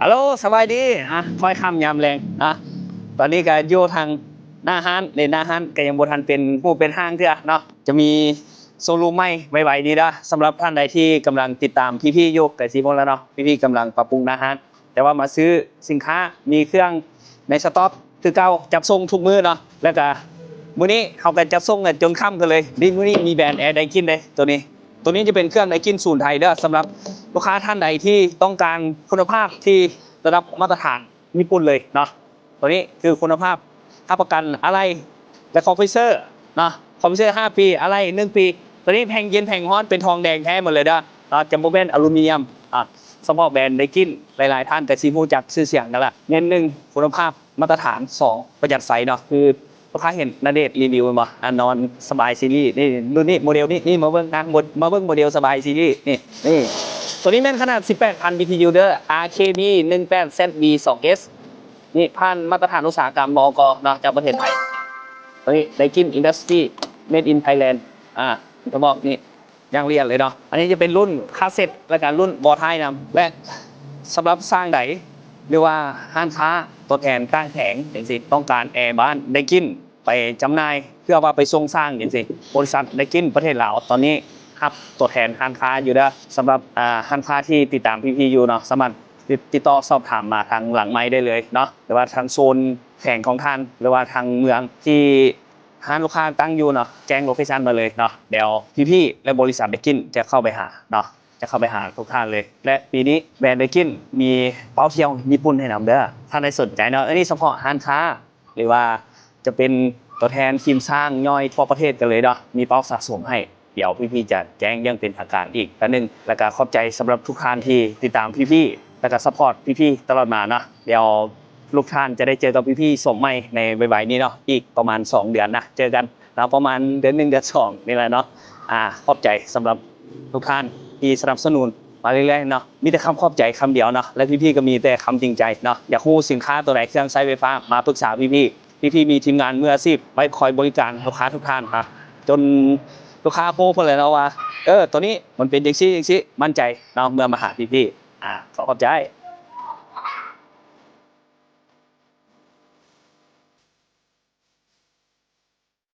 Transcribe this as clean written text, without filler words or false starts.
ฮัลโหลสบายดีค่อยค่ำยามแรงตอนนี้ก็อยู่ทางหน้าห้านในหน้าห้านก็ยังบ่ทันเป็นผู้เป็นห้างเทื่อเนาะจะมีโชว์รูมใหม่ไวๆนี้นะสำหรับท่านใดที่กำลังติดตามพี่ๆอยู่ก็สิบ่แล้วเนาะพี่ๆกำลังปรับปรุงหน้าห้านแต่ว่ามาซื้อสินค้ามีเครื่องในสต็อกคือเก่าจับส่งทุกมื้อเนาะแล้วก็มื้อนี้เขาก็จับส่งกันจนค่ำกันเลยนี่มื้อนี้มีแบรนด์แอร์ไดกินเลยตัวนี้จะเป็นเครื่องไดกินศูนย์ไทยเด้อสำหรับลูกค้าท่านใดที่ต้องการคุณภาพที่ระดับมาตรฐานญี่ปุ่นเลยเนาะตัวนี้คือคุณภาพรับประกันอะไรและคอมเพรสเซอร์เนาะคอมเพรสเซอร์5 ปีอะไร1 ปีตัวนี้แผงเย็นแผงร้อนเป็นทองแดงแท้หมดเลยเด้อจะบ่แม่นอลูมิเนียมเฉพาะแบรนด์ไดกินหลายๆท่านแต่สิฮู้จักชื่อเสียงนั่นแหละเน้น1คุณภาพมาตรฐาน2ประหยัดไฟเนาะคือลูกค้าเห็นณเดชน์รีวิวบ่นอนสบายซีรีส์นี่รุ่นนี้โมเดลนี่มาเบิ่งนะมาเบิ่งโมเดลสบายซีรีส์นี่ตัวนี้แม่นขนาด 18,000 BTU เด้อ RKB 18 ZB 2S นี่ผ่านมาตรฐานอุตสาหกรรมมก.เนาะจากประเทศไทยตัวนี้ไดกินอินดัสทรี Made in Thailand กระบอกนี่ยังเรียนเลยเนาะอันนี้จะเป็นรุ่นคาสเซ็ตและการรุ่นบอไทยนะและสำหรับสร้างไดเรียกว่าห้างค้าตัวแทนก้างแข็งอย่างสิต้องการแอร์บ้านไดกินไปจำหน่ายเพื่อว่าไปส่งสร้างอย่างสิบริษัทไดกินประเทศลาวตอนนี้ครับตัวแทนห้างค้าอยู่ด้สำหรับห้างค้าที่ติดตามพี่ๆอยู่เนาะสามารถติดต่อสอบถามมาทางหลังไมค์ได้เลยเนาะหรือว่าทางโซนแข่งของท่านหรือว่าทางเมืองที่ห้างลูกค้าตั้งอยู่เนาะแจ้งโลเคชั่นมาเลยเนาะเดี๋ยวพี่ๆและบริษัทไดกินจะเข้าไปหาเนาะจะเข้าไปหาทุกท่านเลยและปีนี้แบรนด์ไดกินมีเป้าเที่ยวญี่ปุ่นให้นำเด้อท่านใดสนใจเนาะอันนี้เฉพาะห้างค้าหรือว่าจะเป็นตัวแทนทีมสร้างย่อยทั่วประเทศกันเลยเนาะมีเป้าสะสมให้เดี๋ยวพี่ๆจะแจ้งยังเป็นทางการอีกและนึงแล้วก็ขอบใจสำหรับทุกท่านที่ติดตามพี่ๆแล้วก็ซัพพอร์ตพี่ๆตลอดมาเนาะเดี๋ยวลูกท่านจะได้เจอกับพี่ๆสมใหม่ในไวๆนี้เนาะอีกประมาณ2 เดือนนะเจอกันแล้วประมาณเดือน1เดือน2นี่แหละเนาะขอบใจสำหรับทุกท่านที่สนับสนุนมาเรื่อยๆเนาะมีแต่คำขอบใจคำเดียวเนาะและพี่ๆก็มีแต่คำจริงใจเนาะอยากรู้สินค้าตัวไหนเครื่องใช้ไฟฟ้ามาปรึกษาพี่ๆมีทีมงานมืออาชีพไว้คอยบริการลูกค้าทุกท่านครับจนลูกค้าโพสต์เลยเนาะว่าตัวนี้มันเป็นจังซี่มั่นใจเนาะเมื่อมาหาพี่ๆขอขอบใจ